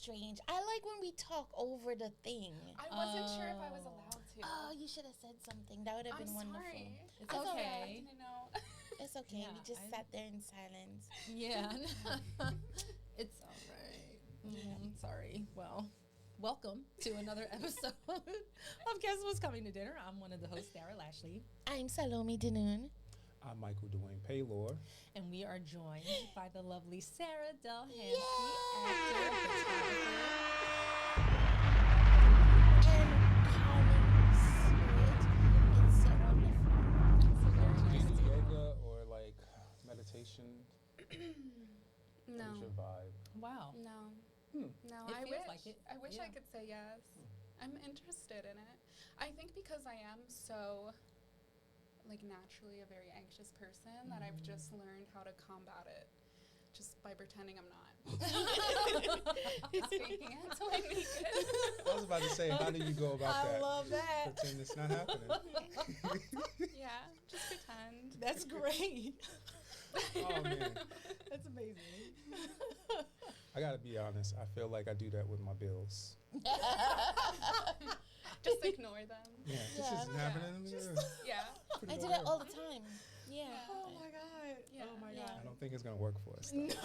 strange. I like when we talk over the thing. I wasn't sure if I was allowed to. Oh, you should have said something. That would have been wonderful. Sorry. It's That's okay. I didn't know. It's okay. Yeah, we just sat there in silence. Yeah. It's all right. Sorry. Well, welcome to another episode of Guess What's Coming to Dinner. I'm one of the hosts, Sarah Lashley. I'm Salome Danoon. I'm Michael Dwayne Paylor. And we are joined by the lovely Sarah Dolhansky, Yay! actor, photographer. It's so wonderful. Do you do yoga or like meditation? No. What's your vibe? Wow. No. No, It I feels wish. like it. I wish Yeah. I could say yes. I'm interested in it. I think because I am so, like, naturally a very anxious person that I've just learned how to combat it just by pretending I'm not. Faking it till I'm naked. I was about to say, how do you go about that? I love that. Pretend it's not happening. Yeah, just pretend. That's great. Oh man, That's amazing. I gotta be honest. I feel like I do that with my bills. Just ignore them. Yeah, this Yeah. isn't happening. Yeah. I do that all the time. Yeah. Oh my God. Yeah. Oh my Yeah. I God. don't think it's gonna work for us. No, it's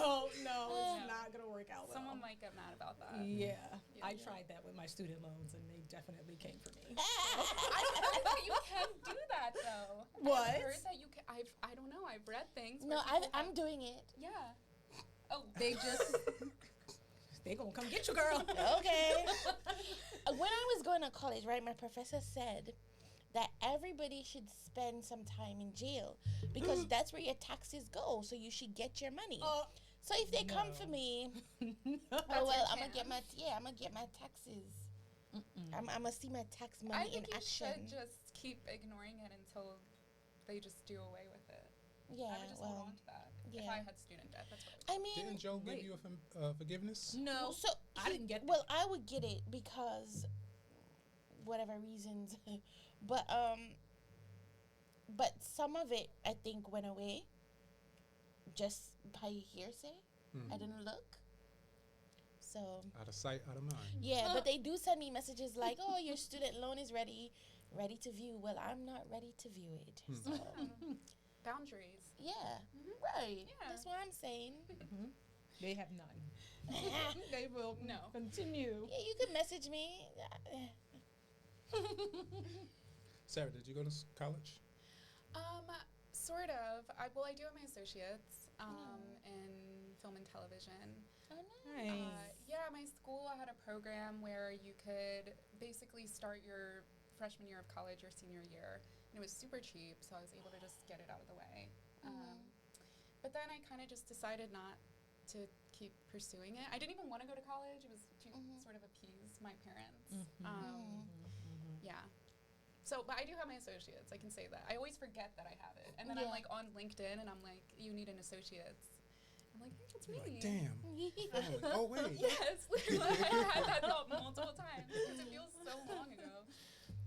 Yeah. not gonna work out well. Someone might get mad about that. Yeah, Yeah. I tried that with my student loans, and they definitely came for me. I've heard that you can do that though. What? I've heard that you can. I don't know. I've read things. No, where people I'm have- doing it. Yeah. Oh. They just, they gonna come get you, girl. Okay. When I was going to college, right, my professor said that everybody should spend some time in jail because that's where your taxes go. So you should get your money. So if they come for me, No. oh your well, I'm gonna chance. get my taxes. I'm gonna see my tax I money in think you action. should just keep ignoring it until they just do away with it. Yeah, I would just hold well, on to that. If yeah. I had student debt, that's what I would I mean, Didn't Joe give Wait. you a forgiveness? No, so I didn't get that. Well, I would get it because whatever reasons, but some of it I think went away just by hearsay. I didn't look. So Out of sight, out of mind. yeah, but they do send me messages like, "Oh, your student loan is ready to view." Well, I'm not ready to view it. So Boundaries. yeah, right. Yeah. That's what I'm saying. They have none. They will No. continue. Yeah, you can message me. Sarah, did you go to college? Sort of. I do have my associates in film and television. Oh, nice. Nice. Yeah, my school had a program where you could basically start your freshman year of college or senior year, and it was super cheap, so I was able to just get it out of the way. But then I kind of just decided not to keep pursuing it. I didn't even want to go to college. It was to sort of appease my parents. Yeah. So, but I do have my associates. I can say that. I always forget that I have it. And then I'm Yeah. like on LinkedIn and I'm like, you need an associates. I'm like, hey, it's me. You're like, damn. Finally. Oh wait. Yes, literally. I had that thought multiple times because it feels so long ago.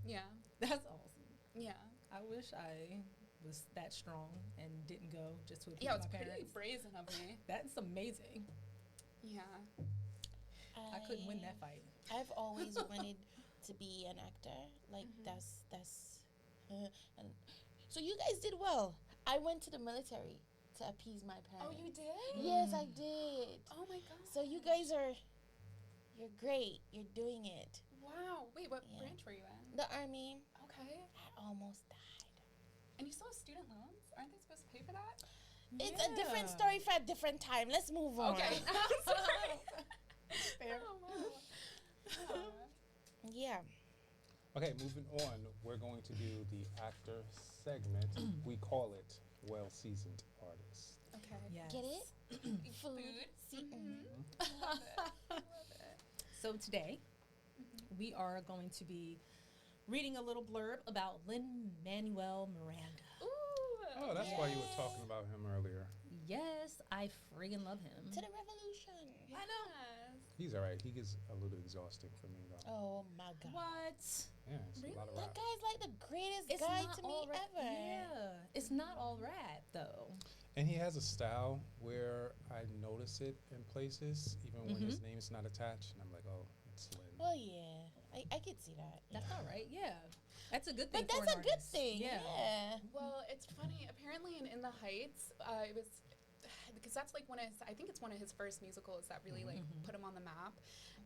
Yeah. That's awesome. Yeah. I wish I was that strong and didn't go just to appease Yeah, my it's pretty parents. brazen of me. That's amazing. Yeah. I couldn't win that fight. I've always wanted to be an actor. Like that's and so you guys did well. I went to the military to appease my Oh, parents. you did? Yes, I did. Oh my god. So you guys you're great. You're doing it. Wow. Wait, what Yeah. branch were you in? The army, Okay. I almost died. And you still have student loans? Aren't they supposed to pay for that? It's a different story for a different time. Let's move on. Okay. I'm sorry. Fair. Oh, wow. Yeah. Okay, moving on. We're going to do the actor segment. We call it well-seasoned artist. Okay. Yes. Get it? Food. See, Love it. Love it. So today, we are going to be reading a little blurb about Lin-Manuel Miranda. Ooh. Oh, that's why you were talking about him earlier. Yes, I friggin' love him. To the revolution. I know. He's all right. He gets a little exhausting for me, though. Oh my God. What? Yeah, it's a lot of That rap. guy's like the greatest It's guy not to me all ever. Yeah, it's not all rap though. And he has a style where I notice it in places, even when his name's not attached, and I'm like, oh, it's Lynn. Well, yeah, I could see that. That's all right. Yeah, that's a good thing. But for that's an a good artist. thing. Yeah. Well, it's funny. Apparently, in the Heights, it was because that's like I think it's one of his first musicals that really like put him on the map,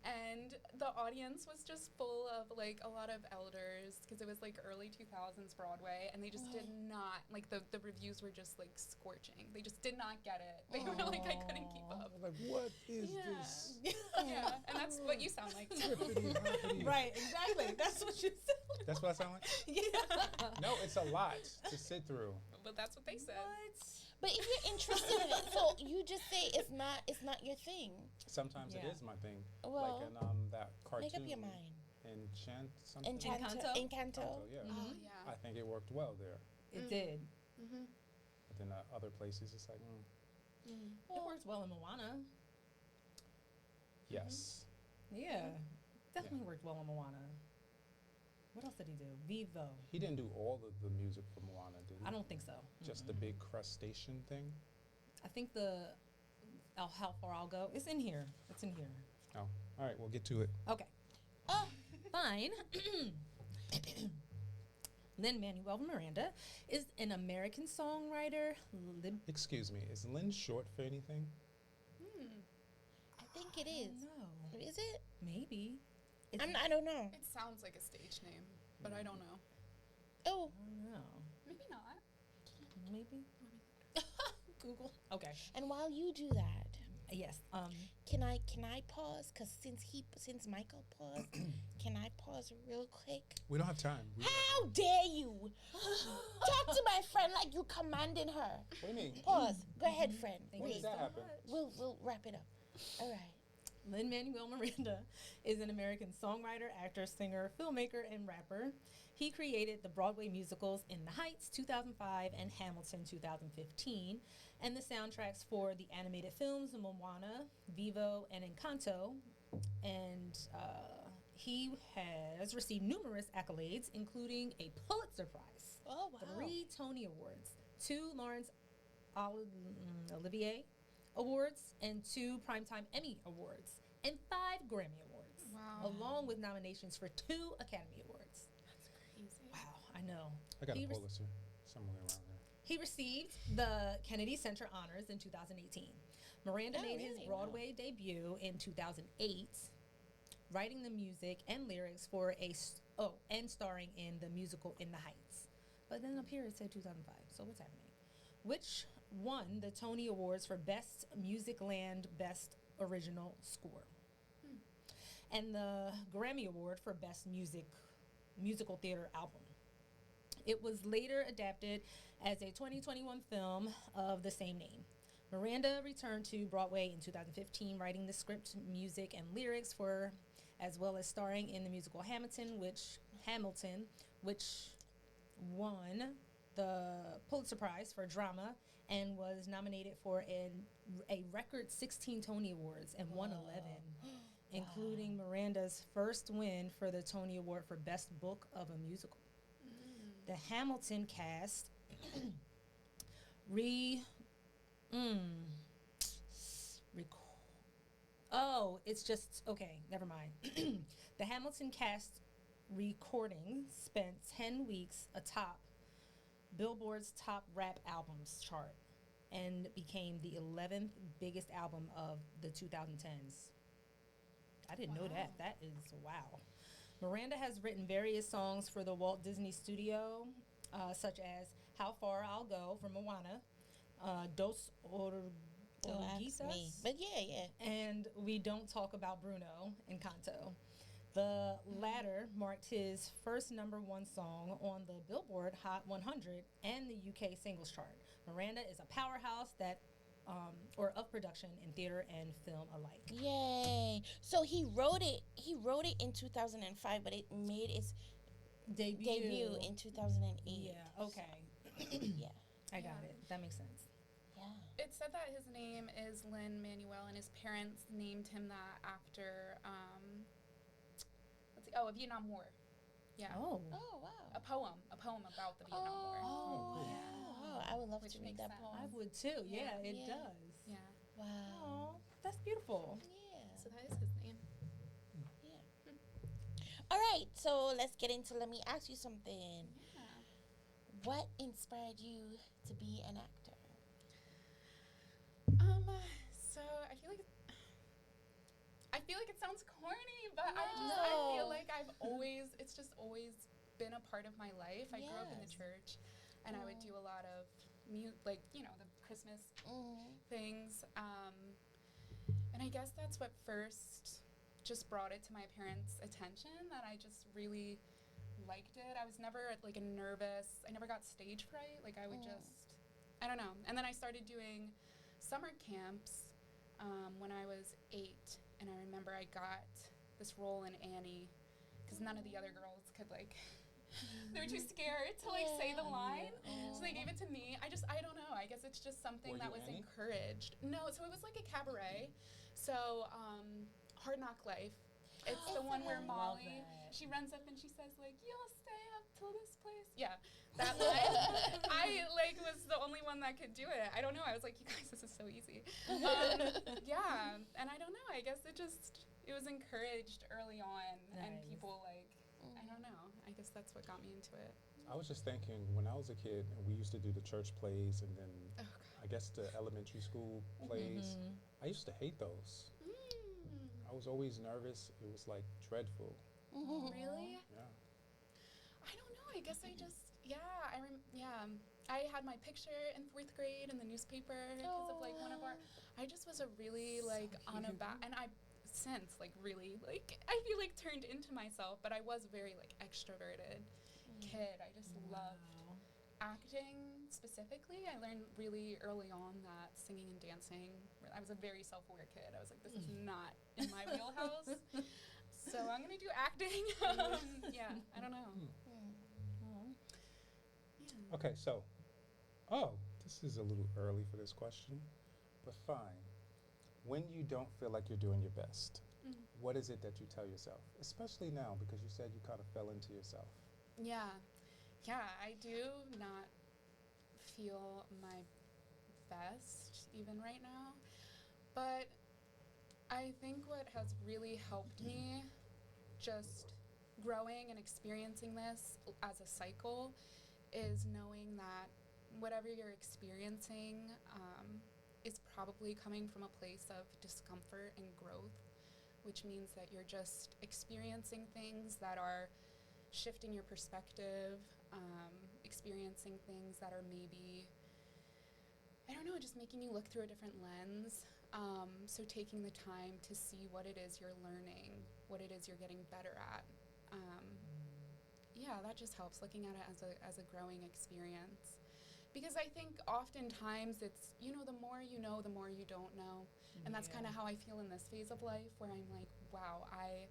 and the audience was just full of like a lot of elders because it was like early 2000s Broadway, and they just did not like the reviews were just like scorching. They just did not get it. They were like, I couldn't keep up. I'm like, what is this? Yeah, and that's what you sound like. Right, exactly. That's what you said. That's what I sound like? Yeah. No, it's a lot to sit through. But that's what they said. What? But if you're interested in it, so you just say it's not your thing. Sometimes it Yeah. is my thing. Well, like in that cartoon. make up your mind. Something. Encanto. Encanto, yeah. Oh yeah. I think it worked well there. It did. But then other places, it's like, It works well in Moana. yes. Yeah, definitely worked well in Moana. What else did he do? Vivo. He didn't do all of the music for Moana, did he? I don't think so. Just the big crustacean thing? I think the How Far I'll Go. It's in here. It's in here. Oh, all right, we'll get to it. Okay. Oh, fine. Lin-Manuel Miranda is an American songwriter. Excuse me, is Lynn short for anything? I think it is. No. Is it? Maybe. I don't know. It sounds like a stage name, but I don't know. Oh, No. Maybe not. Maybe. Google. Okay. and while you do that, Yes. can I pause? Cause since Michael paused, can I pause real quick? We don't have time. How dare you talk to my friend like you commanding her? What do you mean? Pause. Go ahead, friend. Thank When you did that so happen? much. We'll wrap it up. All right. Lin-Manuel Miranda is an American songwriter, actor, singer, filmmaker, and rapper. He created the Broadway musicals In the Heights 2005 and Hamilton 2015, and the soundtracks for the animated films Moana, Vivo, and Encanto. And he has received numerous accolades, including a Pulitzer Prize, Oh wow. 3 Tony Awards, 2 Laurence Olivier Awards, and 2 Primetime Emmy Awards, and 5 Grammy Awards, Wow. along with nominations for 2 Academy Awards. That's crazy. Wow, I know. I got He a rec- Pulitzer somewhere around there. He received the Kennedy Center Honors in 2018. Miranda Oh, made his really? Broadway debut in 2008, writing the music and lyrics for and starring in the musical In the Heights. But then up here it said 2005, so what's happening? Which won the Tony Awards for Best Musicland Best Original Score. And the Grammy Award for Best Musical Theater Album. It was later adapted as a 2021 film of the same name. Miranda returned to Broadway in 2015, writing the script, music, and lyrics for, as well as starring in the musical Hamilton, which won the Pulitzer Prize for drama and was nominated for a record 16 Tony Awards and won 11, including Miranda's first win for the Tony Award for Best Book of a Musical. The Hamilton cast it's just okay, never mind. The Hamilton cast recording spent 10 weeks atop Billboard's top rap albums chart and became the 11th biggest album of the 2010s. I didn't know that. That is wow. Miranda has written various songs for the Walt Disney Studio, such as How Far I'll Go from Moana, Dos Don't ask me. Oruguitas, But yeah. and We Don't Talk About Bruno in Encanto. The latter marked his first #1 song on the Billboard Hot 100 and the UK singles chart. Miranda is a powerhouse of production in theater and film alike. Yay. So he wrote it in 2005, but it made its debut in 2008. Yeah, okay. Yeah. I got Yeah. it. That makes sense. Yeah. It said that his name is Lin-Manuel, and his parents named him that after, a Vietnam War. Yeah. Oh. Oh wow. A poem about the Vietnam War. Oh, cool. wow. I would love love Which to read makes that sense. I poem. would too. Yeah, Yeah. it Yeah. does. Yeah. Wow. Oh, that's beautiful. Yeah. So that is his name. Yeah. All right. So let's get into. Let me ask you something. Yeah. What inspired you to be an actor? So I feel like it sounds corny, but I No. feel like it's just always been a part of my life. I grew up in the Yes. church, and I would do a lot of the Christmas things. And I guess that's what first just brought it to my parents' attention, that I just really liked it. I was never like a nervous, I never got stage fright. Like I would I don't know. And then I started doing summer camps when I was 8, and I remember I got this role in Annie because none of the other girls could they were too scared to say the line. So they gave it to me. I don't know. I guess it's just something Were that you was Annie? encouraged. No, so it was like a cabaret. So Hard Knock Life. It's the one where Love Molly, that. she runs up and she says you'll stay up till this place. Yeah, that line. I was the only one that could do it. I don't know. I was like, you guys, this is so easy. Yeah, and I don't know. I guess it was encouraged early on, and Nice. people I don't know. I guess that's what got me into it. I was just thinking, when I was a kid, we used to do the church plays and then Oh God. I guess the elementary school plays. I used to hate those. I was always nervous. It was dreadful. Really? Yeah. I don't know. I guess I just I had my picture in 4th grade in the newspaper because of one of our. I just was a really and I since really I feel turned into myself, but I was a very extroverted kid. I just loved acting specifically. I learned really early on that singing and dancing. I was a very self-aware kid. I was like, this is not in my wheelhouse. So I'm gonna do acting. Yeah, I don't know. Yeah. Okay, so, this is a little early for this question, but fine. When you don't feel like you're doing your best, what is it that you tell yourself? Especially now, because you said you kind of fell into yourself. Yeah, I do not feel my best even right now, but I think what has really helped me just growing and experiencing this as a cycle is knowing that whatever you're experiencing is probably coming from a place of discomfort and growth, which means that you're just experiencing things that are shifting your perspective, experiencing things that are maybe, I don't know, just making you look through a different lens. So taking the time to see what it is you're learning, what it is you're getting better at. Yeah, that just helps, looking at it as a growing experience. Because I think oftentimes it's, the more you know, the more you don't know. And that's kind of how I feel in this phase of life, where I'm like, wow, I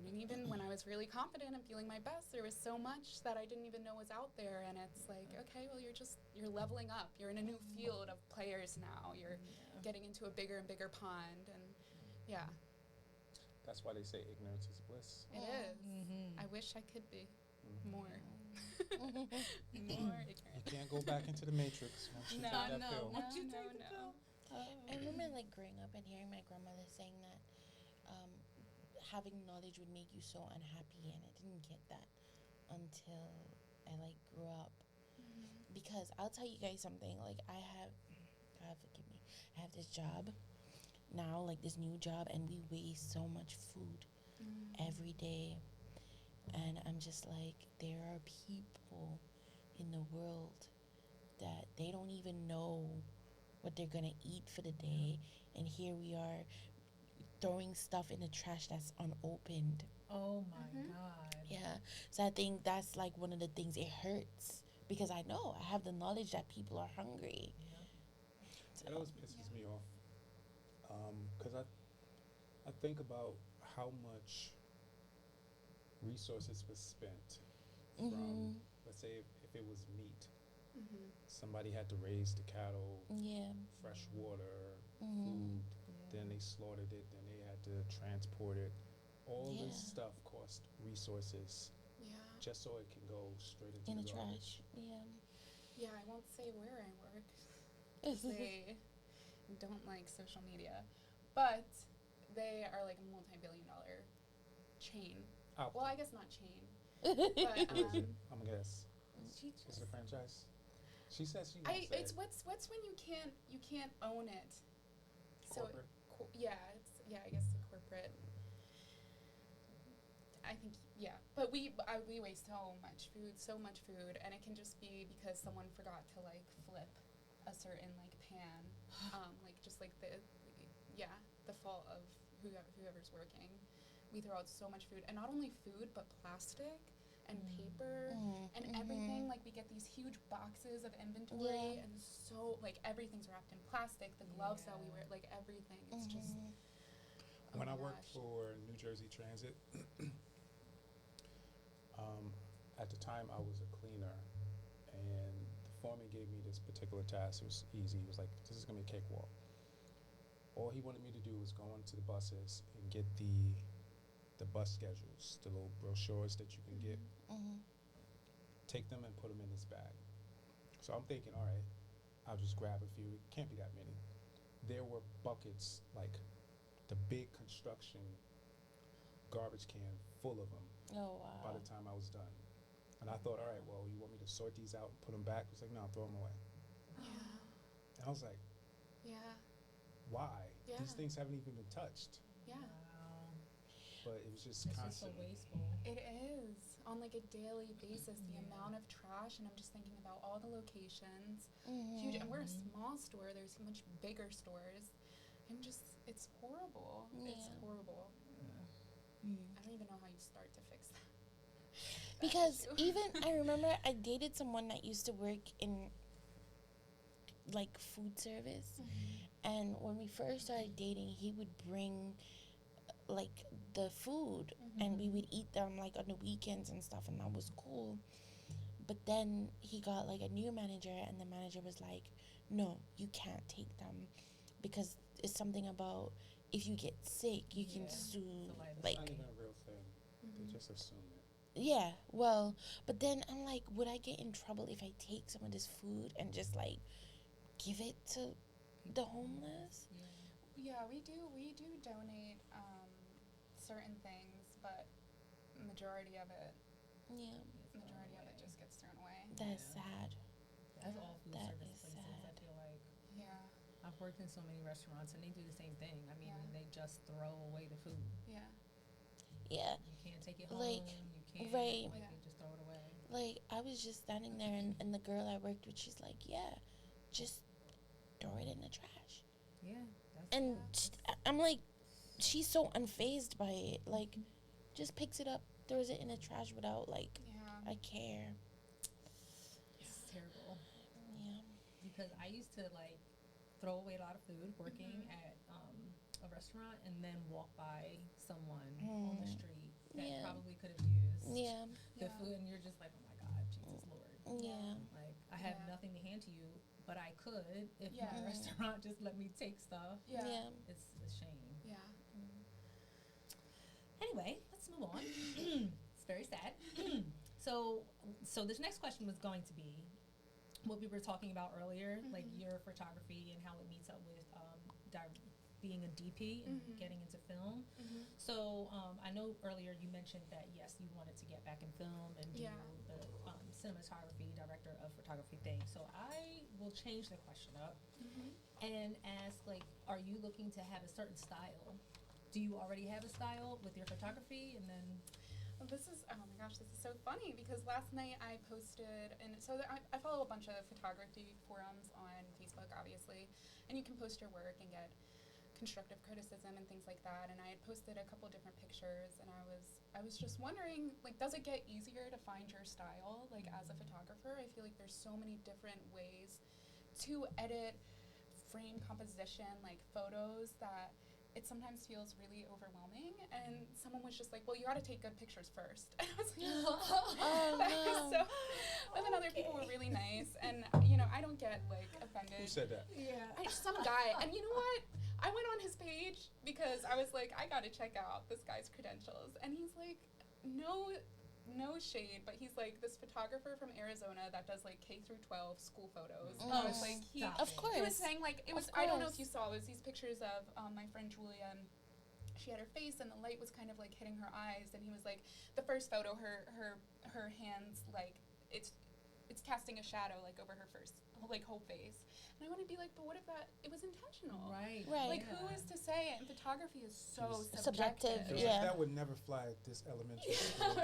didn't even, when I was really confident and feeling my best, there was so much that I didn't even know was out there. And it's like, okay, well, you're leveling up. You're in a new field of players now. You're getting into a bigger and bigger pond. And yeah, That's why they say ignorance is bliss. it is. I wish I could be more. More ignorant. You can't go back into the matrix once you No, take that no. pill. Once you No, take the no. pill. I remember growing up and hearing my grandmother saying that having knowledge would make you so unhappy, and I didn't get that until I grew up. Because I'll tell you guys something. I have, God forgive me, I have this job now, this new job, and we waste so much food every day. And I'm just there are people in the world that they don't even know what they're gonna eat for the day, and here we are throwing stuff in the trash that's unopened. Oh my God. Yeah, so I think that's one of the things. It hurts because I know I have the knowledge that people are hungry. It always pisses me off because I think about how much resources was spent from, let's say, if it was meat, somebody had to raise the cattle, Yeah. fresh water, food, then they slaughtered it, then they had to transport it. All this Yeah. stuff cost resources Yeah. just so it can go straight into In the the garbage. trash. Yeah. Yeah, I won't say where I work. 'Cause they don't like social media. But they are like a multi-billion-dollar chain. Out Well, there. I guess not chain. What But is it? I'm gonna guess. She Is just it a franchise? She says she won't say it's it. what's when you can't own it. Corporate? Yeah, I guess the corporate. I think but we waste so much food, and it can just be because someone forgot to like flip a certain like pan, like just like the fault of whoever's working. We throw out so much food, and not only food but plastic and paper and everything. Like we get these huge boxes of inventory, and so like everything's wrapped in plastic. The gloves that we wear, like everything. It's just. Oh When my I worked gosh. for New Jersey Transit, at the time I was a cleaner, and the foreman gave me this particular task. It was easy. He was like, "This is gonna be a cakewalk." All he wanted me to do was go onto the buses and get the bus schedules, the little brochures that you can get, take them and put them in this bag. So I'm thinking, all right, I'll just grab a few. It can't be that many. There were buckets, like the big construction garbage can full of them Oh by wow. the time I was done. And I thought, all right, well, you want me to sort these out and put them back? It's like, no, throw them away. Yeah. And I was like, Yeah. why? Yeah. These things haven't even been touched. Yeah. wow. But it was just It's just so constant. wasteful. It is on like a daily basis. The amount of trash, and I'm just thinking about all the locations. Huge, and we're a small store. There's much bigger stores, and it's horrible. It's Yeah. horrible. I don't even know how you start to fix that. Because issue. even I remember I dated someone that used to work in like food service, and when we first started dating, he would bring like the food, and we would eat them like on the weekends and stuff, and that was cool. But then he got like a new manager, and the manager was like, "No, you can't take them because it's something about if you get sick, you can Yeah. sue." It's Like, It's not even a real thing. They just assume it. yeah, well, but then I'm like, would I get in trouble if I take some of this food and just like give it to the homeless? Yeah, we do donate certain things, but majority of it Yeah, just gets thrown away. that's Yeah. sad. That's all food That service is places. I sad. feel like Yeah. I've worked in so many restaurants and they do the same thing. I mean, Yeah. they just throw away the food. Yeah. Yeah, You can't take it home. Like, You can't. right. Like Yeah. they just throw it away. like I was just standing there, and the girl I worked with, she's like, "Yeah, just throw it in the trash." Yeah. That's And I'm like, she's so unfazed by it. Like, just picks it up, throws it in the trash without like, Yeah. I care. it's terrible. Yeah. Because I used to like throw away a lot of food working at a restaurant and then walk by someone on the street that Yeah. probably could have used Yeah. the Yeah. food, and you're just like, oh my God, Jesus Lord. Yeah. Like, I have Yeah. nothing to hand to you, but I could if Yeah. my restaurant just let me take stuff. Yeah. Yeah. It's a shame. Yeah. Anyway, let's move on. It's very sad. so this next question was going to be what we were talking about earlier, like your photography and how it meets up with being a DP and getting into film. So I know earlier you mentioned that yes, you wanted to get back in film and do Yeah. the cinematography, director of photography thing. So I will change the question up and ask, like, are you looking to have a certain style? Do you already have a style with your photography? And then Well, oh my gosh, this is so funny because last night I posted, and so I follow a bunch of photography forums on Facebook, obviously, and you can post your work and get constructive criticism and things like that. And I had posted a couple different pictures, and I was just wondering, like, does it get easier to find your style, like, as a photographer? I feel like there's so many different ways to edit frame composition, like photos, that it sometimes feels really overwhelming. And someone was just like, well, you got to take good pictures first. And I was like, Oh, but then other people were really nice, and I don't get like offended. Who said that? Some guy, and you know what? I went on his page because I was like, I got to check out this guy's credentials, and he's like, no no shade, but he's like this photographer from Arizona that does like K through 12 school photos. Oh, And it was like of course. he was saying like it was. Of I don't know if course. you saw. It was these pictures of my friend Julia. And she had her face, and the light was kind of like hitting her eyes. And he was like, the first photo, her hands like it's casting a shadow like over her whole face. And I want to be like, but what if it was intentional? Right. Like, who is to say it? And photography is so It's subjective, subjective. yeah. That would never fly at this elementary school. To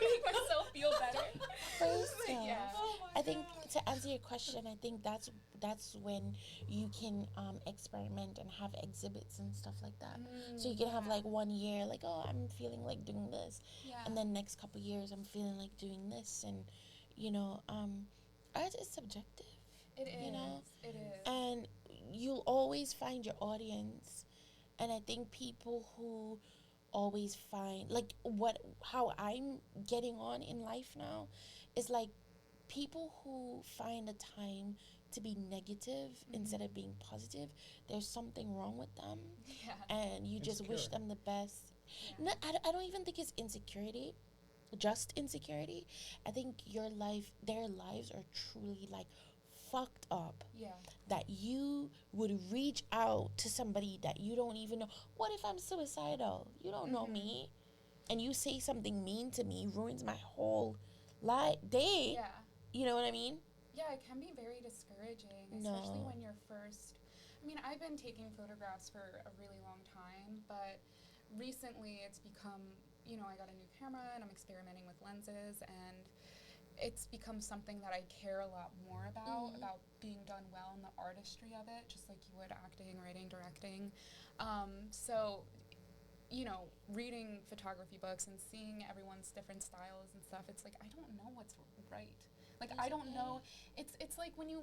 make myself feel better. First off, Yeah. I think to answer your question, I think that's when you can experiment and have exhibits and stuff like that. So you can have like 1 year, like, oh, I'm feeling like doing this, Yeah. and then next couple years I'm feeling like doing this, and you know, art is subjective. It is. You know? It is. And you'll always find your audience. And I think people who always find, like, how I'm getting on in life now is like people who find a time to be negative instead of being positive. There's something wrong with them. Yeah. And you just wish Insecure. them the best. Yeah. No, I don't even think it's insecurity. Just insecurity. I think their lives are truly like fucked up Yeah. that you would reach out to somebody that you don't even know. What if I'm suicidal? You don't know me, and you say something mean to me, ruins my whole day. Yeah. You know what I mean? Yeah, it can be very discouraging, No. especially when you're first. I mean, I've been taking photographs for a really long time, but recently it's become, I got a new camera and I'm experimenting with lenses, and it's become something that I care a lot more about being done well and the artistry of it, just like you would acting, writing, directing. So, reading photography books and seeing everyone's different styles and stuff, it's like, I don't know what's right. Like, I don't know. It's like when you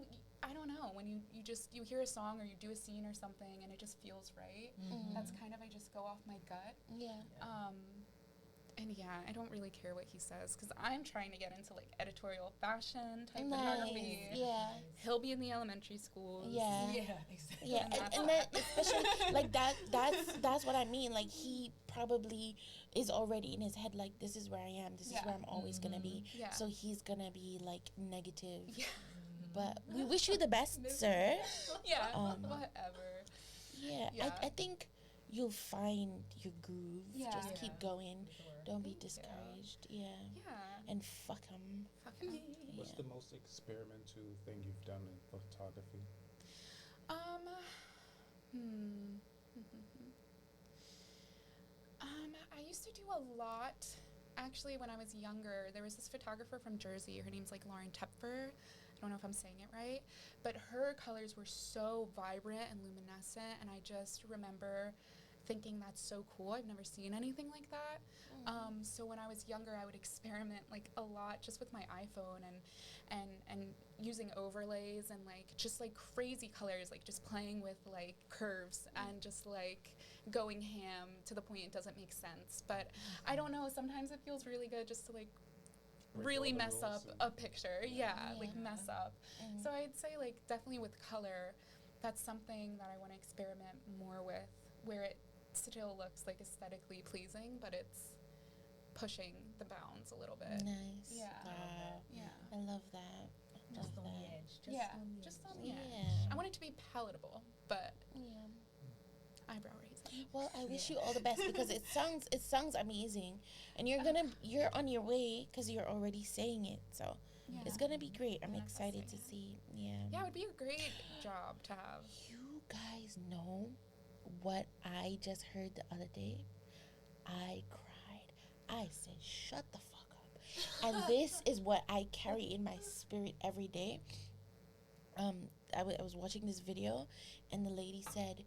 hear a song or you do a scene or something and it just feels right. That's kind of, I just go off my gut. Yeah. And yeah, I don't really care what he says because I'm trying to get into like editorial fashion type Nice. photography. Yeah. He'll be in the elementary schools. Yeah. Yeah, exactly. Yeah, and that especially like that's what I mean. Like he probably is already in his head like, this is where I am, this is where I'm always gonna be. Yeah. So he's gonna be like negative. Yeah. But we wish you the best, sir. Yeah. Yeah, Whatever. I think you'll find your groove. Yeah. Just keep going. Don't be Thank you. discouraged. Yeah. Yeah. And fuck 'em. Fuck him. What's the most experimental thing you've done in photography? I used to do a lot. Actually, when I was younger, there was this photographer from Jersey. Her name's like Lauren Tepfer. I don't know if I'm saying it right, but her colors were so vibrant and luminescent, and I just remember thinking that's so cool. I've never seen anything like that. So when I was younger, I would experiment like a lot just with my iPhone and using overlays and like just like crazy colors, like just playing with like curves and just like going ham to the point it doesn't make sense. But I don't know, sometimes it feels really good just to like Break really all the mess rules up and- a picture. Like mess up. So I'd say like definitely with color, that's something that I want to experiment more with, where it still looks like aesthetically pleasing, but it's pushing the bounds a little bit. Nice. Yeah. Wow. Yeah. I love that. Just Love on the that. edge. Just on the edge. Yeah. I want it to be palatable, but Yeah. eyebrow raising. Well, I wish you all the best because it sounds amazing, and you're on your way because you're already saying it. So it's gonna be great. I'm excited to see. Yeah. Yeah, it would be a great job to have. You guys know what I just heard the other day? I cried. I said, "Shut the fuck up." And this is what I carry in my spirit every day. I was watching this video, and the lady said,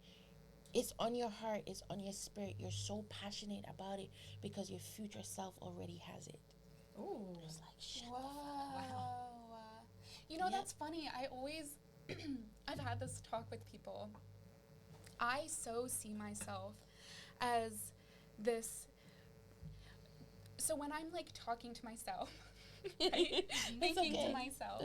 it's on your heart, it's on your spirit. You're so passionate about it because your future self already has it. Ooh. I was like, shit. Wow. You know, Yeah. that's funny. I always, I've had this talk with people. I so see myself as this. So when I'm like talking to myself, right? Thinking okay. to myself.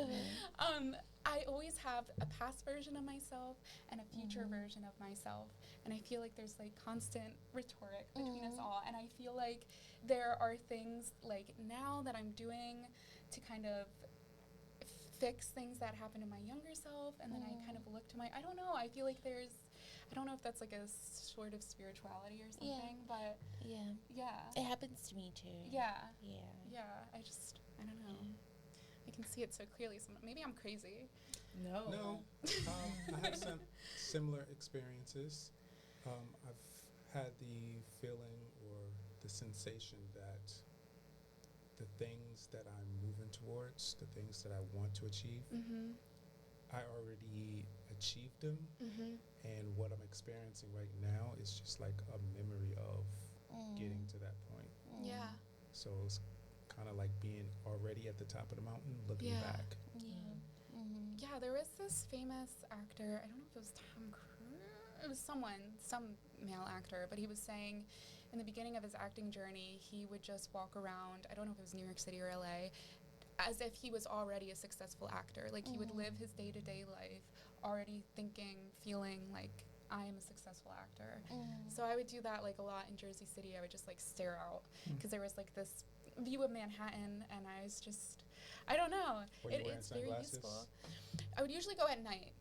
I always have a past version of myself and a future version of myself. And I feel like there's like constant rhetoric between us all. And I feel like there are things like now that I'm doing to kind of fix things that happened to my younger self. And then I kind of look to I don't know, I feel like I don't know if that's like a sort of spirituality or something, but yeah. It happens to me too. Yeah. Yeah. I don't know. I can see it so clearly. Maybe I'm crazy. No, I have some similar experiences. I've had the feeling or the sensation that the things that I'm moving towards, the things that I want to achieve, I already achieved them. And what I'm experiencing right now is just like a memory of getting to that point. Yeah. So it's kind of like being already at the top of the mountain, looking back. Yeah, there was this famous actor, I don't know if it was Tom Cruise, it was some male actor, but he was saying in the beginning of his acting journey, he would just walk around, I don't know if it was New York City or LA, as if he was already a successful actor. Like he would live his day-to-day life already thinking, feeling like I am a successful actor. So I would do that like a lot in Jersey City. I would just like stare out because there was like this view of Manhattan and I was just, I don't know. Were you wearing It's very sunglasses? useful. I would usually go at night.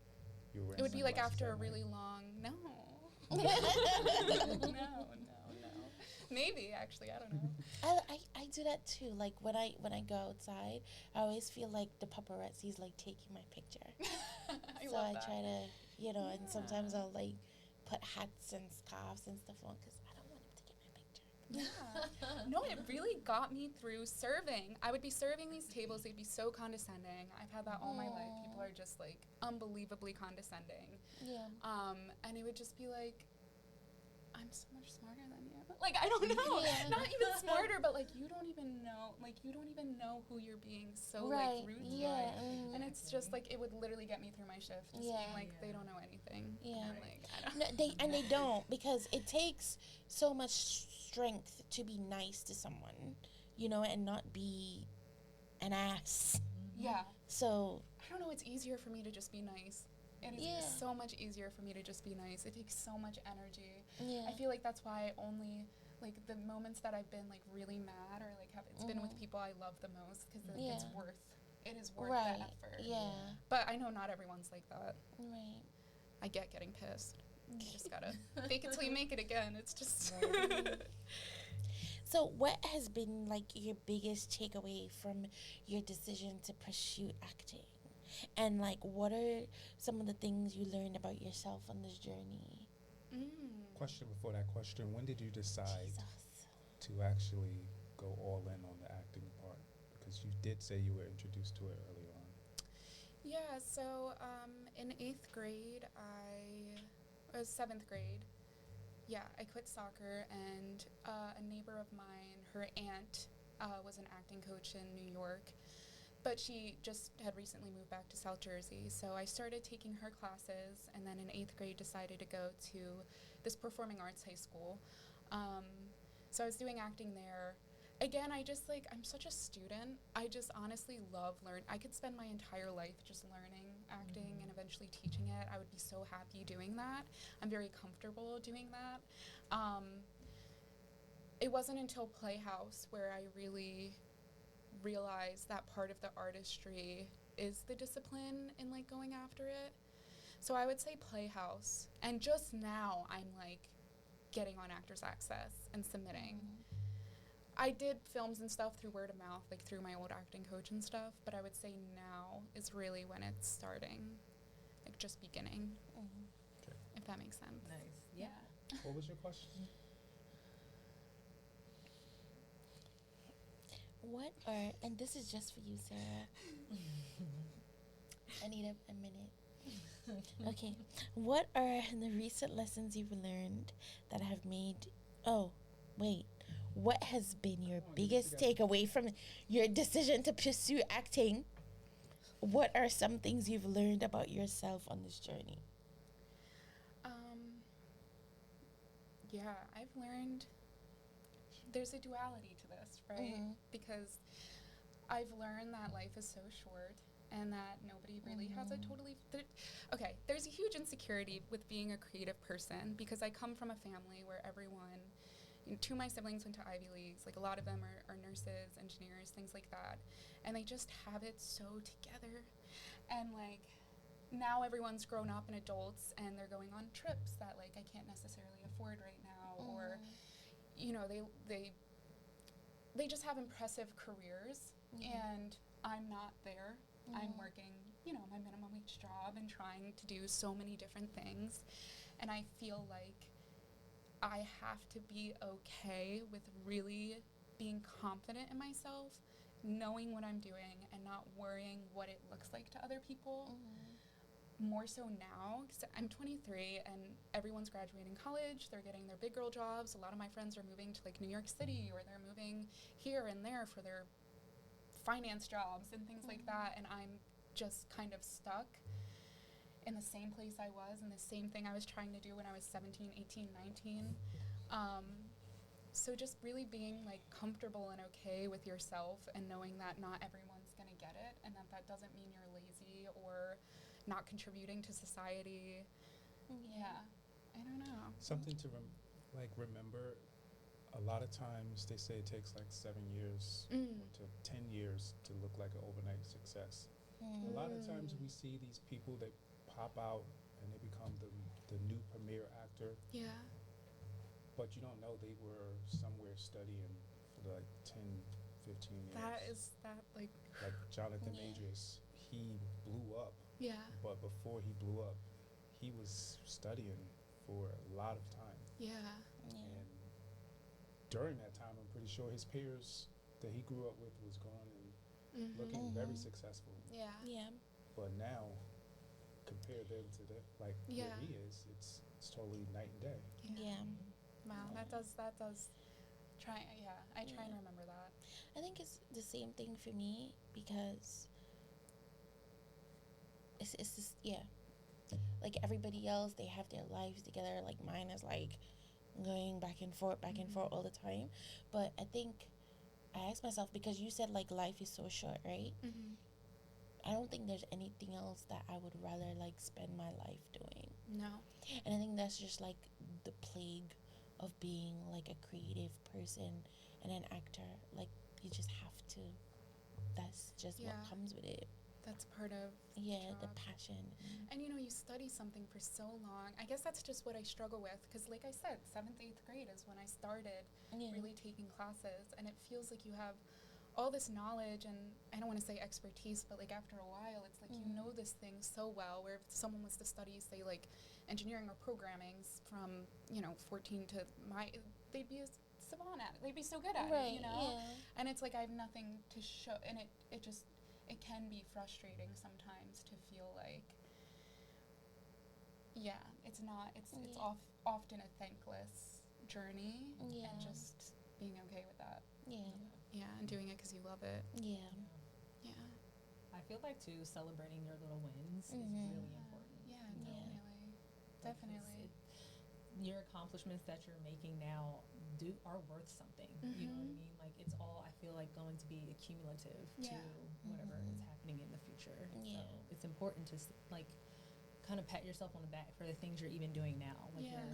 You were It would be like sunglasses after at a really night? long, no. No. Maybe actually, I don't know. I do that too. Like when I go outside, I always feel like the paparazzi's like taking my picture. I So love I that. try to, and sometimes I'll like put hats and scarves and stuff on because I don't want him to get my picture. Yeah. No, it really got me through serving. I would be serving these tables, they'd be so condescending. I've had that all my life. People are just like unbelievably condescending. Yeah. And it would just be like, I'm so much smarter than you. Like, I don't know. Yeah. Not even smarter, but like you don't even know who you're being so like rude to. Yeah. And it's just like it would literally get me through my shift. Just being like they don't know anything. Yeah. And like I don't No, they don't because it takes so much strength to be nice to someone, and not be an ass. Yeah. So I don't know, it's easier for me to just be nice. It is so much easier for me to just be nice. It takes so much energy. yeah. I feel like that's why only like the moments that I've been like really mad or like it's been with people I love the most because it is worth right. the effort. Yeah. But I know not everyone's like that. Right. I get getting pissed. You just gotta fake it till you make it again. It's just So what has been like your biggest takeaway from your decision to pursue acting? And like what are some of the things you learned about yourself on this journey? Question before that question, when did you decide Jesus. to actually go all in on the acting part? Because you did say you were introduced to it early on. Yeah, so in 8th grade, I was 7th grade. Yeah, I quit soccer, and a neighbor of mine, her aunt, was an acting coach in New York, but she just had recently moved back to South Jersey. So I started taking her classes, and then in 8th grade decided to go to this performing arts high school. So I was doing acting there. Again, I'm such a student. I just honestly love learning. I could spend my entire life just learning acting and eventually teaching it. I would be so happy doing that. I'm very comfortable doing that. It wasn't until Playhouse where I really realized that part of the artistry is the discipline in like going after it. So I would say Playhouse. And just now I'm like getting on Actors Access and submitting. I did films and stuff through word of mouth, like through my old acting coach and stuff, but I would say now is really when it's starting, like just beginning, Okay. if that makes sense. Nice. Yeah. What was your question? What are, and this is just for you, Sarah. I need a minute. Okay. What are the recent lessons you've learned that have made, what has been your biggest takeaway from your decision to pursue acting? What are some things you've learned about yourself on this journey? Yeah, I've learned there's a duality to this, right? Because I've learned that life is so short and that nobody really has a totally okay, there's a huge insecurity with being a creative person because I come from a family where everyone, two of my siblings went to Ivy Leagues, like a lot of them are nurses, engineers, things like that, and they just have it so together. And like now everyone's grown up and adults and they're going on trips that like I can't necessarily afford right now, or you know, they just have impressive careers and I'm not there. I'm working, you know, my minimum wage job and trying to do so many different things, and I feel like I have to be okay with really being confident in myself, knowing what I'm doing and not worrying what it looks like to other people. More so now, because I'm 23 and everyone's graduating college, they're getting their big girl jobs. A lot of my friends are moving to like New York City, or they're moving here and there for their finance jobs and things like that, and I'm just kind of stuck in the same place I was and the same thing I was trying to do when I was 17, 18, 19. So just really being like comfortable and okay with yourself and knowing that not everyone's gonna get it, and that doesn't mean you're lazy or not contributing to society. Yeah, I don't know. Something to remember. A lot of times they say it takes like 7 years to 10 years to look like an overnight success. A lot of times we see these people that pop out and they become the new premier actor. Yeah. But you don't know they were somewhere studying for like 10, 15 years. Like Jonathan Majors, he blew up. Yeah. But before he blew up, he was studying for a lot of time. Yeah. And during that time, I'm pretty sure his peers that he grew up with was gone and looking very successful. Yeah. Yeah. But now, compare them to where he is, it's totally night and day. Yeah. Wow, that does try. Yeah, I try and remember that. I think it's the same thing for me because it's just, like everybody else, they have their lives together. Like mine is like going back and forth all the time. But I think I asked myself, because you said like life is so short, right? I don't think there's anything else that I would rather like spend my life doing. No. And I think that's just like the plague of being like a creative person and an actor. Like you just have to. That's just what comes with it. That's part of the passion. And you know, you study something for so long. I guess that's just what I struggle with, because like I said, 7th, 8th grade is when I started really taking classes, and it feels like you have all this knowledge, and I don't want to say expertise, but like after a while it's like you know this thing so well, where if someone was to study say like engineering or programming from 14 to they'd be a savant at it, they'd be so good at it, you know. And it's like I have nothing to show, and it can be frustrating sometimes to feel like it's often a thankless journey, and just being okay with that. And doing it because you love it. I feel like too, celebrating your little wins is really important. Definitely. Your accomplishments that you're making now are worth something. You know what I mean? Like it's all, I feel like, going to be accumulative to whatever is happening in the future. So it's important to like kind of pat yourself on the back for the things you're even doing now, like your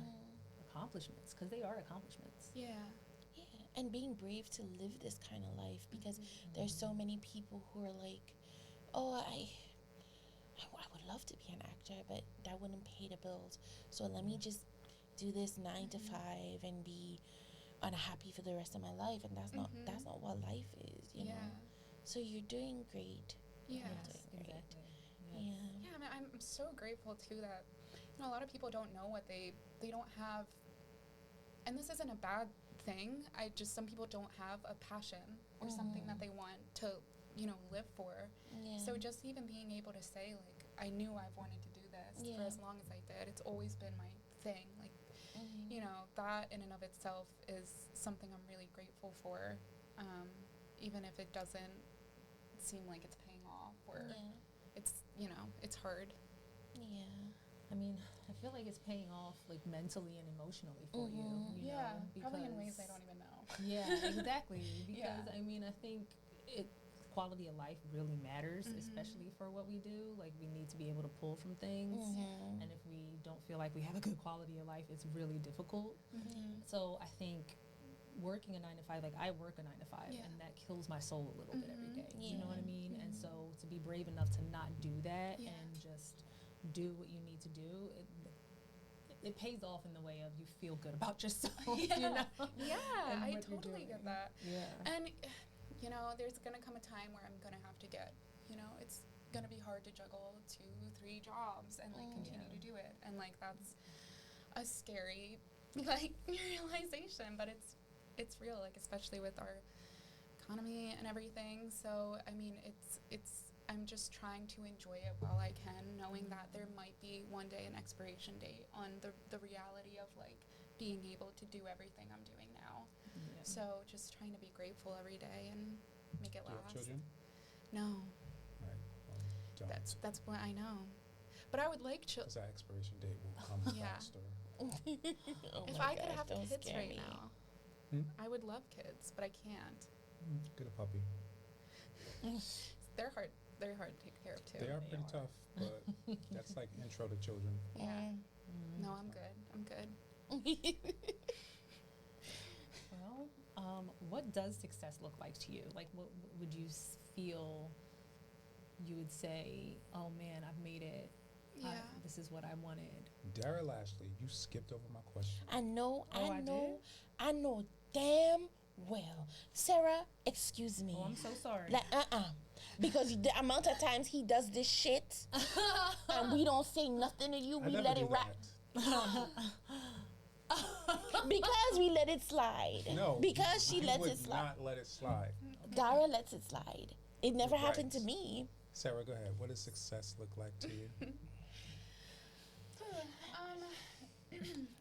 accomplishments, because they are accomplishments. And being brave to live this kind of life, because there's so many people who are like, oh, I would love to be an actor, but that wouldn't pay the bills, so let me just do this 9 to 5 and be unhappy for the rest of my life. And that's not what life is, you know. So you're doing great. Exactly. I mean, I'm so grateful too that a lot of people don't know what they don't have, and this isn't a bad thing. Some people don't have a passion or something that they want to live for. So just even being able to say like, I knew I've wanted to do this for as long as I did. It's always been my thing. Like that in and of itself is something I'm really grateful for, even if it doesn't seem like it's paying off, or it's it's hard. I mean, I feel like it's paying off like mentally and emotionally for you know, probably in ways I don't even know. Exactly. Because I mean, I think it quality of life really matters, especially for what we do. Like, we need to be able to pull from things. And if we don't feel like we have a good quality of life, it's really difficult. So I think working a 9 to 5, like I work a 9 to 5, and that kills my soul a little bit every day. You know what I mean? And so to be brave enough to not do that and just do what you need to do, it pays off in the way of you feel good about yourself. You know? Yeah, I totally get that. Yeah. And, you know, there's going to come a time where I'm going to have to get, you know, it's going to be hard to juggle 2-3 jobs and, like, continue to do it. And, like, that's a scary, like, realization, but it's real, like, especially with our economy and everything. So, I mean, I'm just trying to enjoy it while I can, knowing that there might be one day an expiration date on the reality of, like, being able to do everything I'm doing now. So just trying to be grateful every day and make it last. Do you have children? No. Right. Well, don't. That's what I know. But I would like children. Because that expiration date will come faster. If I could have kids right now, I would love kids, but I can't. Get a puppy. They're hard. They're hard to take care of too. They are pretty tough, but that's like intro to children. Yeah. No, I'm good. I'm good. Well, what does success look like to you? Like, what would you feel you would say, oh man, I've made it. Yeah. This is what I wanted. Dara Lashley, you skipped over my question. I know did? damn well. Sarah, excuse me. Oh, I'm so sorry. Like, because the amount of times he does this shit and we don't say nothing to you, we let it ride. Because we let it slide. No. Because she lets it slide. Not let it slide. Dara lets it slide. It never happened to me. Sarah, go ahead. What does success look like to you?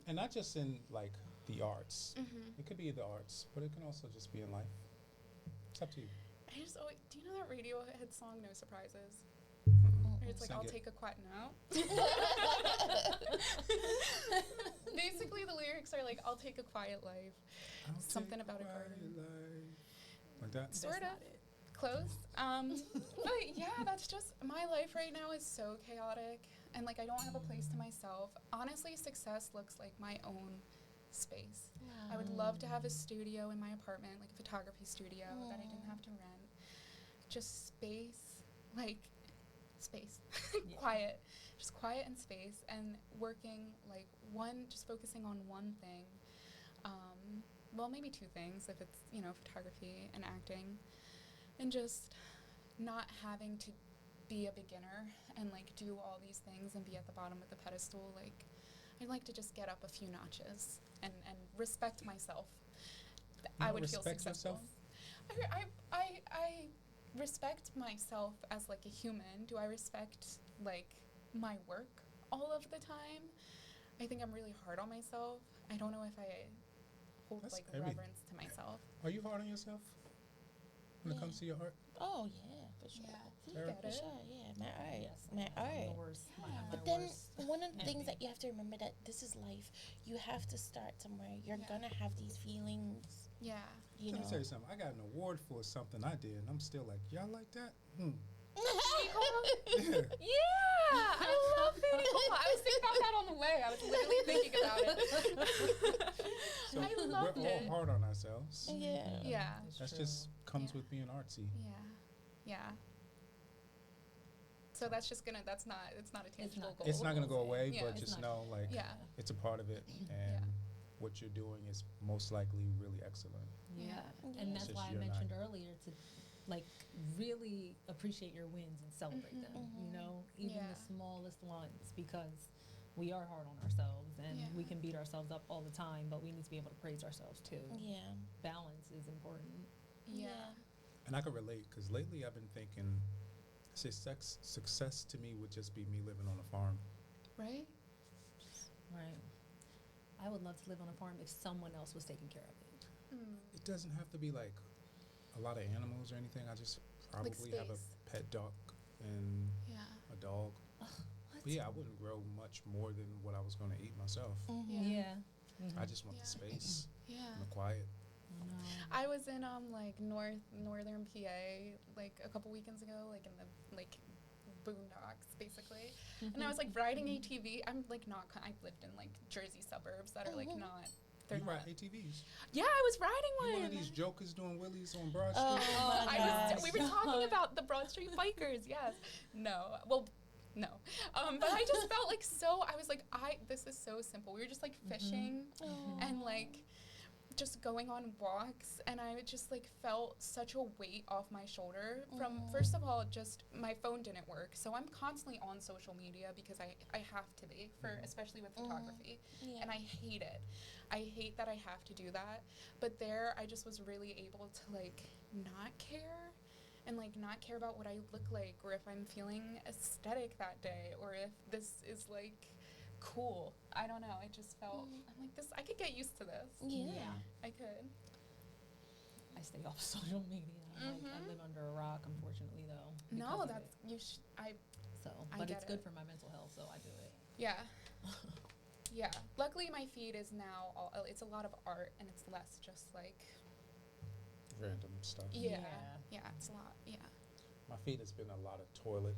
And not just in, like, the arts. It could be the arts, but it can also just be in life. It's up to you. I just always, do you know that Radiohead song, No Surprises? It's like, Sing I'll it. take a quiet now. Basically, the lyrics are like, I'll take a quiet life. Something about a garden. Like that? Sort of. Close. But yeah, that's just, my life right now is so chaotic. And, like, I don't have a place to myself. Honestly, success looks like my own space. I would love to have a studio in my apartment, like a photography studio that I didn't have to rent. Just space, like, space. Quiet. Just quiet and space, and working, like, just focusing on one thing. Well, maybe 2 things, if it's, you know, photography and acting. And just not having to be a beginner and, like, do all these things and be at the bottom of the pedestal. Like, I'd like to just get up a few notches and respect myself. I would feel successful. I respect myself as, like, a human. Do I respect, like, my work all of the time? I think I'm really hard on myself. I don't know if I hold, That's like, heavy. reverence to myself. Are you hard on yourself when it comes to your art? Oh, yeah, for sure. Yeah. Sarah? Get For it? sure, yeah. My art. Yes, My I'm art. the worst. But then one of the things that you have to remember that this is life. You have to start somewhere. You're gonna have these feelings. Yeah. You Let know. me tell you something. I got an award for something I did, and I'm still like, y'all like that? Yeah, I love Fanny Cola. I was thinking about that on the way. I was literally thinking about it. So I loved we're all it. hard on ourselves. Yeah. Yeah. That's just comes with being artsy. Yeah. So that's just it's not a tangible goal. It's not gonna go away, Yeah, but it's just not. know, like, Yeah. it's a part of it, and what you're doing is most likely really excellent. Yeah. Yeah. And that's It's why just I you're mentioned not. earlier to, like, really appreciate your wins and celebrate them, you know, even Yeah. the smallest ones, because we are hard on ourselves and Yeah. we can beat ourselves up all the time, but we need to be able to praise ourselves too. Yeah. Balance is important. Yeah. And I can relate, because lately I've been thinking, success to me would just be me living on a farm. Right? Right. I would love to live on a farm if someone else was taking care of it. It doesn't have to be like a lot of animals or anything. I just probably have a space. pet duck and Yeah. a dog. But yeah, I wouldn't grow much more than what I was going to eat myself. Yeah. I just want the Yeah. space Yeah. and the quiet. I was in like northern PA like a couple weekends ago, like in the like boondocks basically, and I was like riding ATV. I'm like not. I've lived in like Jersey suburbs that are like not. They're You not. ride ATVs? Yeah, I was riding You one. one of these jokers doing wheelies on Broad Oh Street? my we were talking about the Broad Street bikers. Yes. No. Well. No, but I just felt like I was like, this is so simple. We were just like fishing and like just going on walks, and I just like felt such a weight off my shoulder from, first of all, just my phone didn't work. So I'm constantly on social media because I have to be, especially with photography, and I hate it. I hate that I have to do that. But there I just was really able to like not care. And like not care about what I look like, or if I'm feeling aesthetic that day, or if this is like cool. I don't know. I just felt I'm like this. I could get used to this. Yeah. I could. I stay off social media. Like, I live under a rock, unfortunately, though. No, that's you. So, I but get it's good it. for my mental health, so I do it. Yeah. Yeah. Luckily, my feed is now it's a lot of art, and it's less just like Random stuff. yeah. It's a lot. Yeah. My feed has been a lot of toilet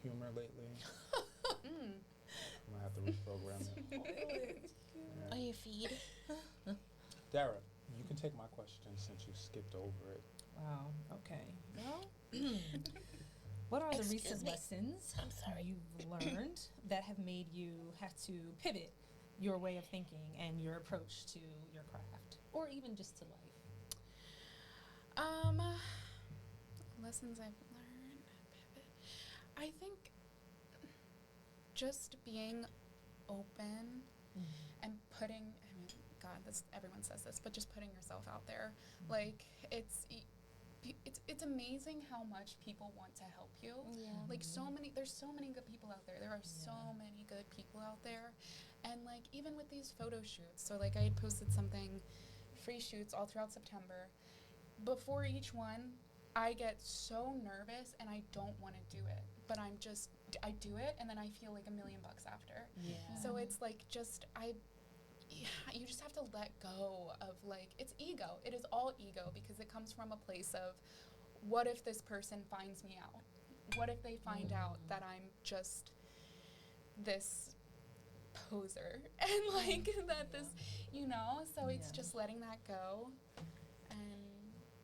humor lately. I'm gonna have to reprogram it. On your feed. Dara, you can take my question since you skipped over it. Wow. Okay. Well, what are the Excuse recent me. lessons I'm sorry. you've learned that have made you have to pivot your way of thinking and your approach to your craft, or even just to life? Lessons I've learned. Pivot. I think just being open and putting. I mean, God, everyone says this, but just putting yourself out there. Like it's amazing how much people want to help you. Yeah. Like there's so many good people out there. There are so many good people out there, and like even with these photo shoots. So like I had posted something, free shoots all throughout September. Before each one, I get so nervous and I don't want to do it, but I do it, and then I feel like $1 million after. Yeah. So it's like you just have to let go of like, it's ego. It is all ego because it comes from a place of, what if this person finds me out? What if they find out that I'm just this poser and like that this, so it's just letting that go. And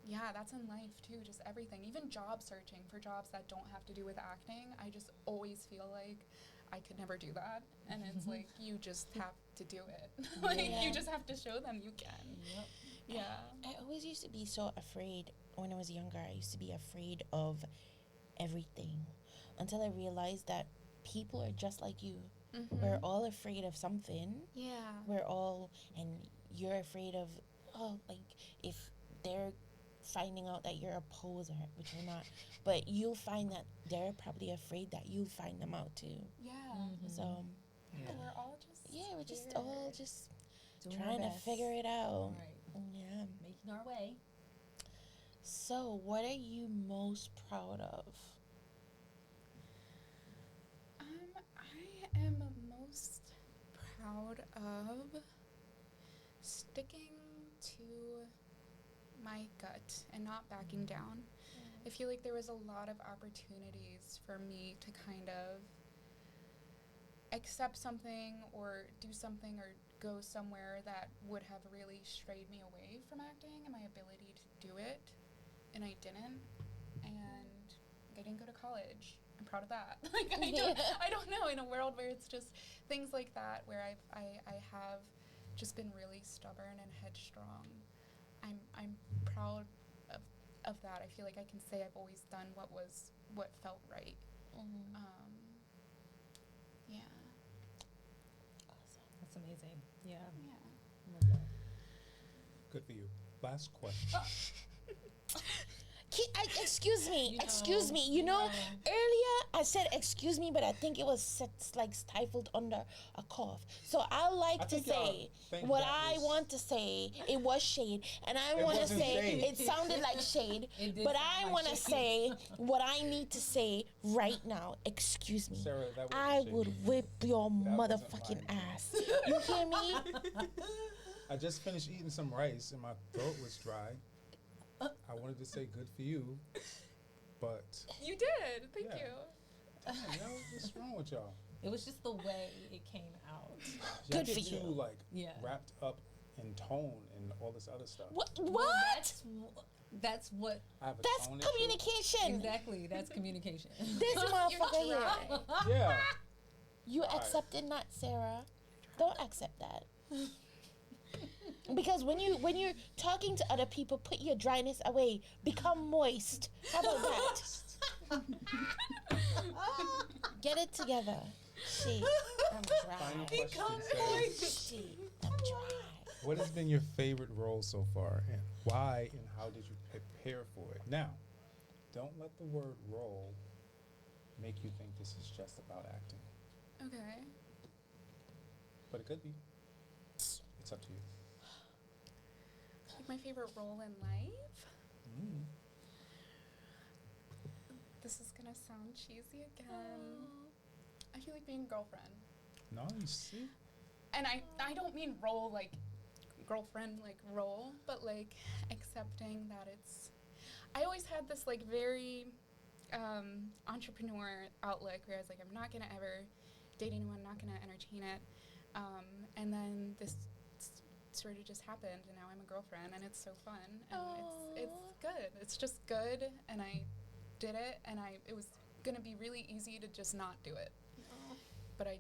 yeah, that's in life too, just everything. Even job searching for jobs that don't have to do with acting. I just always feel like I could never do that. And it's like, you just have to do it. You just have to show them you can. Yep. Yeah. I always used to be so afraid when I was younger. I used to be afraid of everything until I realized that people are just like you. We're all afraid of something. Yeah. We're all, and you're afraid of, like if they're finding out that you're a poser, which you're not, but you'll find that they're probably afraid that you'll find them out too. Yeah. So We're all just we're just scared. all just Doing our trying to best. figure it out. Right. Yeah. Making our way. So what are you most proud of? I am most proud of sticking to my gut and not backing down. I feel like there was a lot of opportunities for me to kind of accept something or do something or go somewhere that would have really strayed me away from acting and my ability to do it, and I didn't. And I didn't go to college. I'm proud of that. Like I don't know, in a world where it's just things like that, where I have just been really stubborn and headstrong. I'm proud of that. I feel like I can say I've always done what felt right. Yeah. Awesome. That's amazing. Yeah. Yeah. Love that. Good for you. Last question. Excuse me. You Excuse know, me. you know. Earlier I said excuse me, but I think it was like stifled under a cough. So I like I to think y'all say think what that I was- want to say. It was shade, and I It want to wasn't say shade. it sounded like shade, It did but sound I like want to shade. say what I need to say right now. Excuse me. Sarah, that wasn't I shade. would whip your That wasn't motherfucking mine. ass. You hear me? I just finished eating some rice and my throat was dry. I wanted to say good for you, but You did. Thank Yeah. you. damn, yo, what's wrong with y'all? It was just the way it came out. Y'all Good get for too you. like Yeah. wrapped up in tone and all this other stuff. What? Well, that's what I have a That's tone issue. communication. exactly. That's communication. This motherfucker here. dry. Yeah. You Alright. accepted not, Sarah. Don't accept that. Because when you're talking to other people, put your dryness away. Become moist. How about that? Get it together. Shit, I'm Final dry. question, Sarah. Shit, I'm dry. What has been your favorite role so far, and why, and how did you prepare for it? Now, don't let the word role make you think this is just about acting, Okay. but it could be. It's up to you. Like my favorite role in life. Mm. This is gonna sound cheesy again. I feel like being a girlfriend. Nice. See? And I don't mean role like girlfriend like role, but like accepting that it's I always had this like very entrepreneur outlook where I was like, I'm not gonna ever date anyone, not gonna entertain it. And then this sort of just happened and now I'm a girlfriend and it's so fun and it's good. It's just good and I did it and it was gonna be really easy to just not do it. But I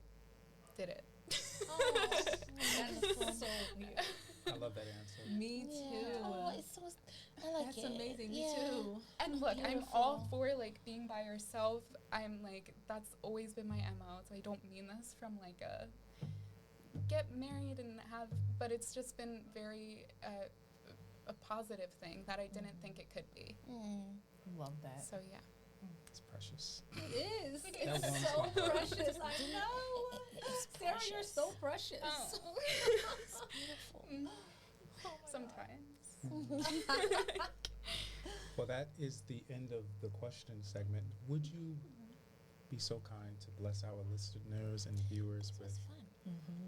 did it. That is so weird. I love that answer. Me too. Yeah. Oh, it's so. I like That's it. amazing. Yeah. Me too. And look, I'm all Beautiful. for like being by yourself. I'm like that's always been my MO. So I don't mean this from like a get married and have, but it's just been very a positive thing that I didn't think it could be. Love that. So yeah. It's precious. It is. That It's warms so my heart. precious. I know. It's Sarah, you're precious. so precious. Oh. It's beautiful. Sometimes. Well, that is the end of the question segment. Would you be so kind to bless our listeners and viewers This with was fun. Mm-hmm.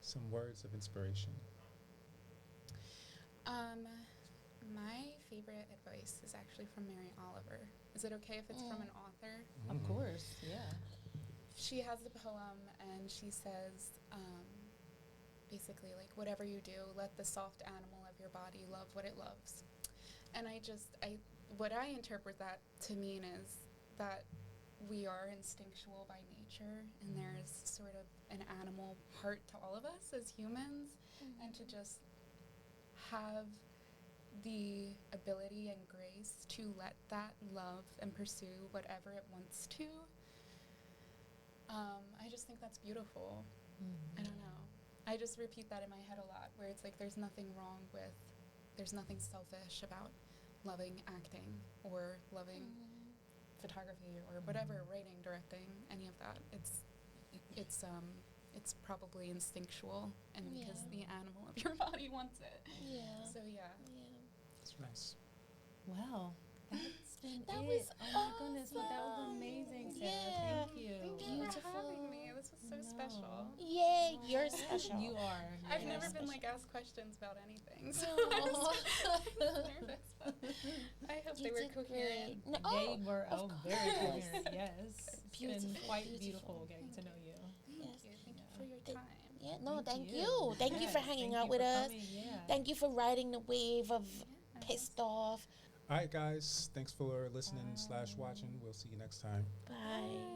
some words of inspiration? My favorite advice is actually from Mary Oliver. Is it okay if it's from an author? Of Mm. course, yeah. She has a poem and she says, basically, like, whatever you do, let the soft animal of your body love what it loves. And what I interpret that to mean is that we are instinctual by nature and there's sort of an animal part to all of us as humans, and to just have the ability and grace to let that love and pursue whatever it wants to. I just think that's beautiful. I don't know. I just repeat that in my head a lot, where it's like there's nothing selfish about loving acting or loving photography or whatever, writing, directing, any of that. It's probably instinctual and because Yeah. the animal of your body wants it. Yeah. So yeah. It's nice. Wow. That's been That it. was Oh my goodness, but that was awesome. amazing, Sarah. Yeah. Thank you. Thank you for Beautiful. having me. This was so No. special. Yeah, you're special. You are. I've You're never been special. like asked questions about anything, so Aw. I was nervous. But I hope You they were did coherent. great. No, They were of very course. coherent, yes. It's been Beautiful, quite beautiful. beautiful getting to know you. Yes. Thank you. Thank you Yeah. for your time. Yeah, no, thank you. you. Thank you for Yes, hanging thank out you with for us. coming, yeah. Thank you for riding the wave of Yeah. pissed off. All right, guys. Thanks for listening / watching. We'll see you next time. Bye.